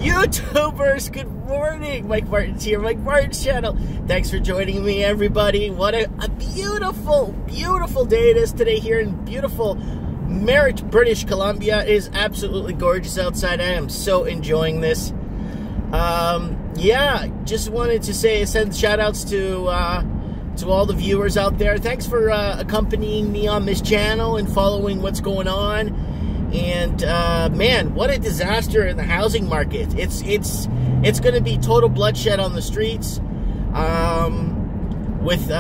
YouTubers, good morning. Mike Martin's here, Mike Martin's channel. Thanks for joining me, everybody. What a beautiful, beautiful day it is today here in beautiful Merritt, British Columbia. It is absolutely gorgeous outside. I am so enjoying this. Yeah, just wanted to send shout outs to all the viewers out there. Thanks for accompanying me on this channel and following what's going on. And man, what a disaster in the housing market. It's going to be total bloodshed on the streets, with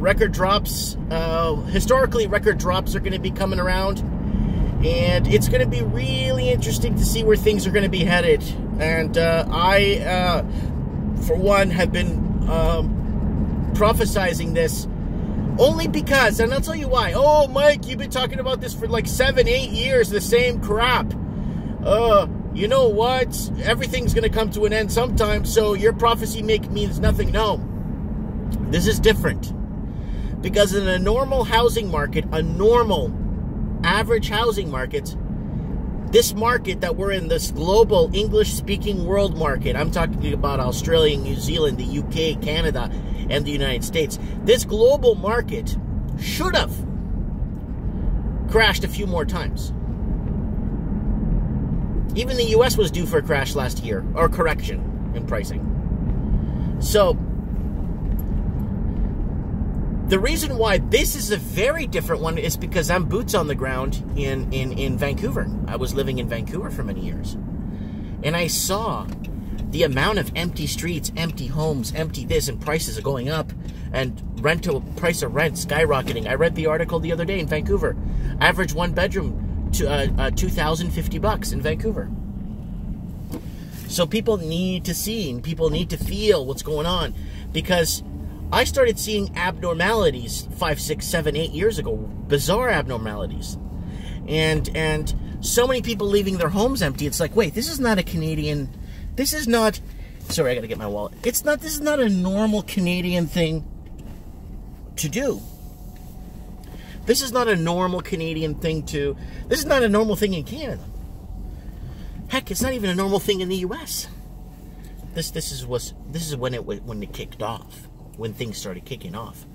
record drops. Historically, record drops are going to be coming around, and it's going to be really interesting to see where things are going to be headed. And I, for one, have been prophesizing this only because, and I'll tell you why. Oh, Mike, you've been talking about this for like 7-8 years, the same crap. You know what? Everything's going to come to an end sometime, so your prophecy means nothing. No, this is different. Because in a normal housing market, a normal, average housing market, this market that we're in, this global English-speaking world market, I'm talking about Australia, New Zealand, the UK, Canada, and the United States. This global market should have crashed a few more times. Even the US was due for a crash last year, or correction in pricing. So, the reason why this is a very different one is because I'm boots on the ground in Vancouver. I was living in Vancouver for many years. And I saw the amount of empty streets, empty homes, empty this, and prices are going up, and price of rent skyrocketing. I read the article the other day in Vancouver. Average one bedroom to $2,050 in Vancouver. So people need to see and people need to feel what's going on, because I started seeing abnormalities 5, 6, 7, 8 years ago, bizarre abnormalities, and so many people leaving their homes empty. It's like, wait, this is not a Canadian. This is not. Sorry, I got to get my wallet. It's not. This is not a normal Canadian thing to do. This is not a normal Canadian thing to. This is not a normal thing in Canada. Heck, it's not even a normal thing in the U.S. This is when it kicked off. When things started kicking off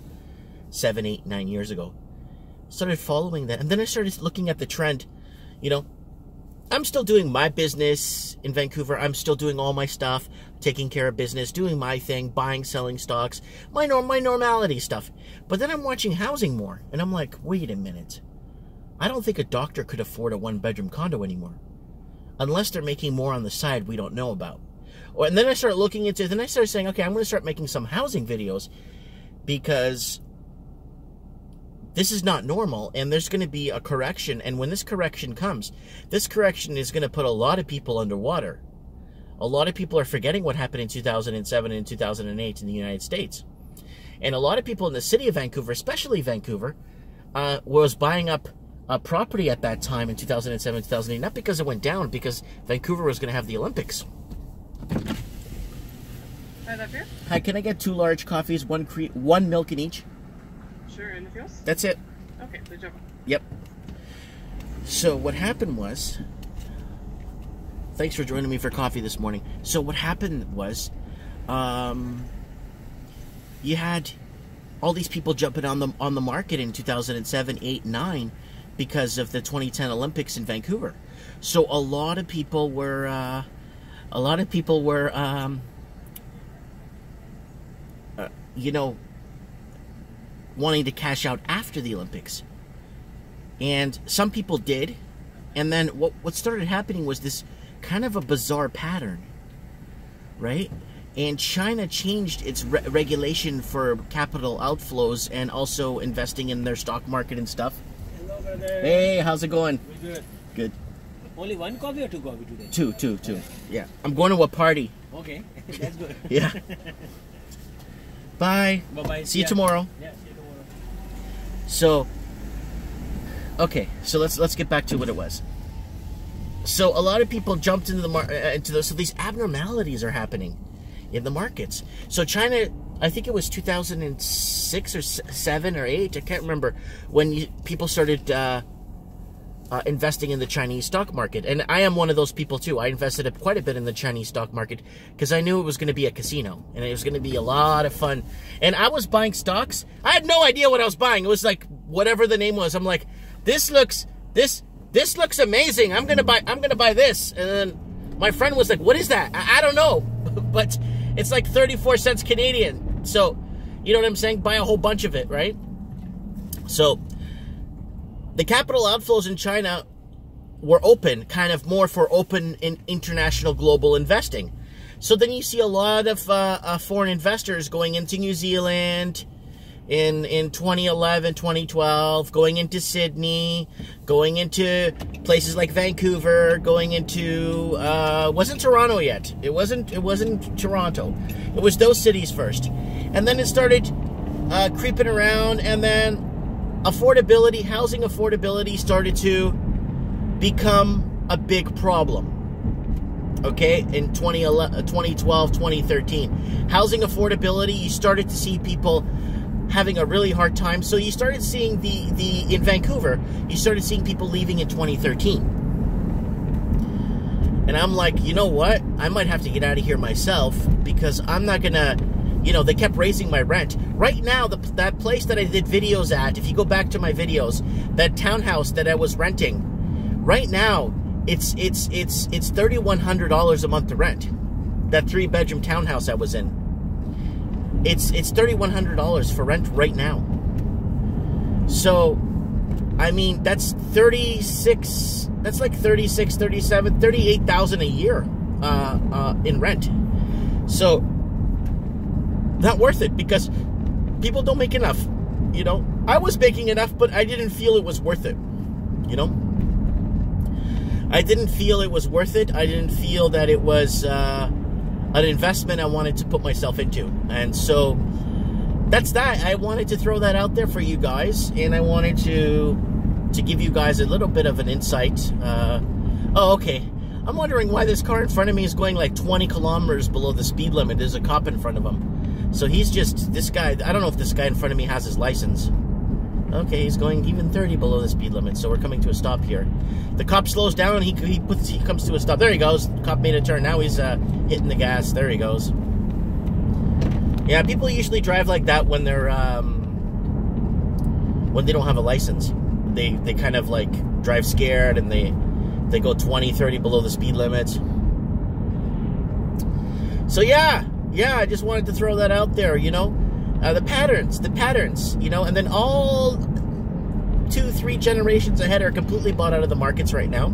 7, 8, 9 years ago. Started following that, and then I started looking at the trend. You know, I'm still doing my business in Vancouver. I'm still doing all my stuff, taking care of business, doing my thing, buying, selling stocks, my normality stuff. But then I'm watching housing more, and I'm like, wait a minute. I don't think a doctor could afford a 1-bedroom condo anymore, unless they're making more on the side we don't know about. And then I started looking into it, and I started saying, okay, I'm going to start making some housing videos, because this is not normal, and there's going to be a correction, and when this correction comes, this correction is going to put a lot of people underwater. A lot of people are forgetting what happened in 2007 and 2008 in the United States. And a lot of people in the city of Vancouver, especially Vancouver, was buying up a property at that time in 2007, 2008, not because it went down, because Vancouver was going to have the Olympics. Right up here? Hi, can I get 2 large coffees, one milk in each? Sure, anything else? That's it. Okay, good job. Yep. So what happened was, thanks for joining me for coffee this morning. So what happened was, you had all these people jumping on the market in 2007, 8, 9 because of the 2010 Olympics in Vancouver. So a lot of people were you know, wanting to cash out after the Olympics. And some people did. And then what started happening was this kind of a bizarre pattern, right? And China changed its regulation for capital outflows and also investing in their stock market and stuff. Hello, brother. Hey, how's it going? We're good. Good. Only 1 coffee or 2 coffee today? Two. Yeah. I'm going to a party. Okay, that's good. Yeah. Bye. Bye-bye. See you tomorrow. Yeah, see you tomorrow. So, okay. So let's get back to what it was. So a lot of people jumped into the market, so these abnormalities are happening in the markets. So China, I think it was 2006 or 7 or 8, I can't remember, when people started investing in the Chinese stock market. And I am one of those people too. I invested quite a bit in the Chinese stock market because I knew it was going to be a casino and it was going to be a lot of fun. And I was buying stocks. I had no idea what I was buying. It was like whatever the name was. I'm like, this looks amazing. I'm gonna buy this. And then my friend was like, what is that? I don't know, but it's like 34 cents Canadian. So you know what I'm saying? Buy a whole bunch of it, right? So the capital outflows in China were open, kind of more for open in international global investing. So then you see a lot of foreign investors going into New Zealand in 2011, 2012, going into Sydney, going into places like Vancouver, going into wasn't Toronto yet. It wasn't Toronto. It was those cities first, and then it started creeping around, and then affordability, housing affordability started to become a big problem. Okay, in 2012, 2013. Housing affordability, you started to see people having a really hard time. So you started seeing in Vancouver, you started seeing people leaving in 2013. And I'm like, you know what? I might have to get out of here myself because I'm not gonna, they kept raising my rent. Right now, that place that I did videos at, if you go back to my videos, that townhouse that I was renting, right now, it's $3,100 a month to rent. That 3-bedroom townhouse I was in. It's $3,100 for rent right now. So, I mean, that's 36, that's like 36, 37, 38,000 a year in rent. So, not worth it because people don't make enough, I was making enough, but I didn't feel it was worth it, I didn't feel it was worth it. I didn't feel that it was an investment I wanted to put myself into. And so that's that. I wanted to throw that out there for you guys, and I wanted to give you guys a little bit of an insight. Oh, okay. I'm wondering why this car in front of me is going like 20 kilometers below the speed limit. There's a cop in front of him. So he's just, this guy, I don't know if this guy in front of me has his license. Okay, he's going even 30 below the speed limit, so we're coming to a stop here. The cop slows down, he comes to a stop. There he goes. The cop made a turn. Now he's hitting the gas. There he goes. Yeah, people usually drive like that when they're when they don't have a license. They kind of like drive scared, and they go 20, 30 below the speed limits. So yeah, I just wanted to throw that out there, the patterns, and then all 2-3 generations ahead are completely bought out of the markets right now.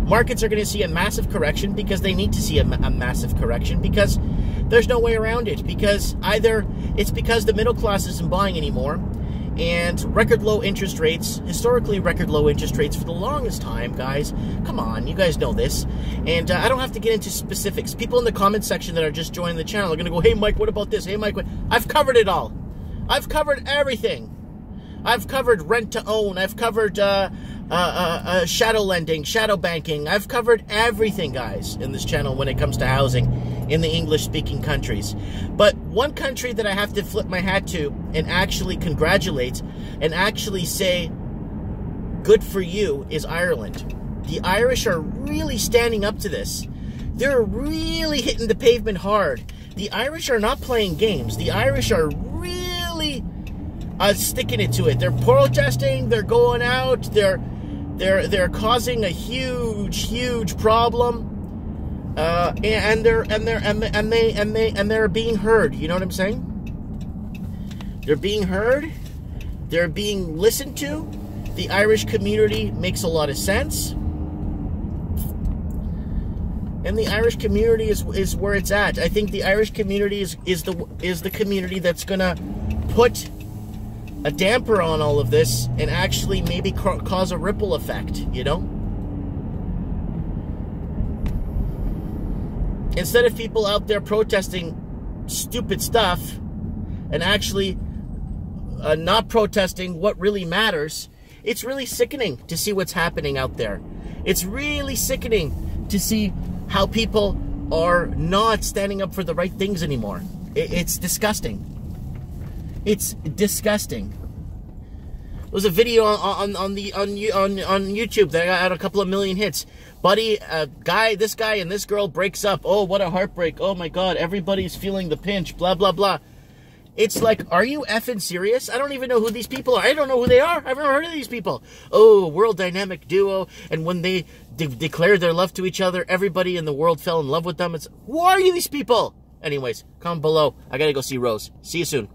Markets are going to see a massive correction because they need to see a massive correction because there's no way around it. Because either it's because the middle class isn't buying anymore, and record low interest rates, historically record low interest rates for the longest time, guys. Come on, you guys know this. And I don't have to get into specifics. People in the comment section that are just joining the channel are going to go, hey, Mike, what about this? Hey, Mike, what? I've covered it all. I've covered everything. I've covered rent to own. I've covered shadow lending, shadow banking. I've covered everything, guys, in this channel when it comes to housing in the English-speaking countries. But one country that I have to flip my hat to and actually congratulate and actually say good for you is Ireland. The Irish are really standing up to this. They're really hitting the pavement hard. The Irish are not playing games. The Irish are really sticking it to it. They're protesting. They're going out. They're causing a huge problem. And they're being heard. You know what I'm saying? They're being heard. They're being listened to. The Irish community makes a lot of sense. And the Irish community is where it's at. I think the Irish community is the community that's gonna put a damper on all of this and actually maybe cause a ripple effect, Instead of people out there protesting stupid stuff and actually not protesting what really matters, it's really sickening to see what's happening out there. It's really sickening to see how people are not standing up for the right things anymore. It's disgusting. It's disgusting. was a video on YouTube that got a couple of million hits. Buddy, this guy and this girl breaks up. Oh, what a heartbreak. Oh my God, everybody's feeling the pinch, blah, blah, blah. It's like, are you effing serious? I don't even know who these people are. I don't know who they are. I've never heard of these people. Oh, world dynamic duo. And when they declared their love to each other, everybody in the world fell in love with them. It's, who are you, these people? Anyways, comment below. I gotta go see Rose. See you soon.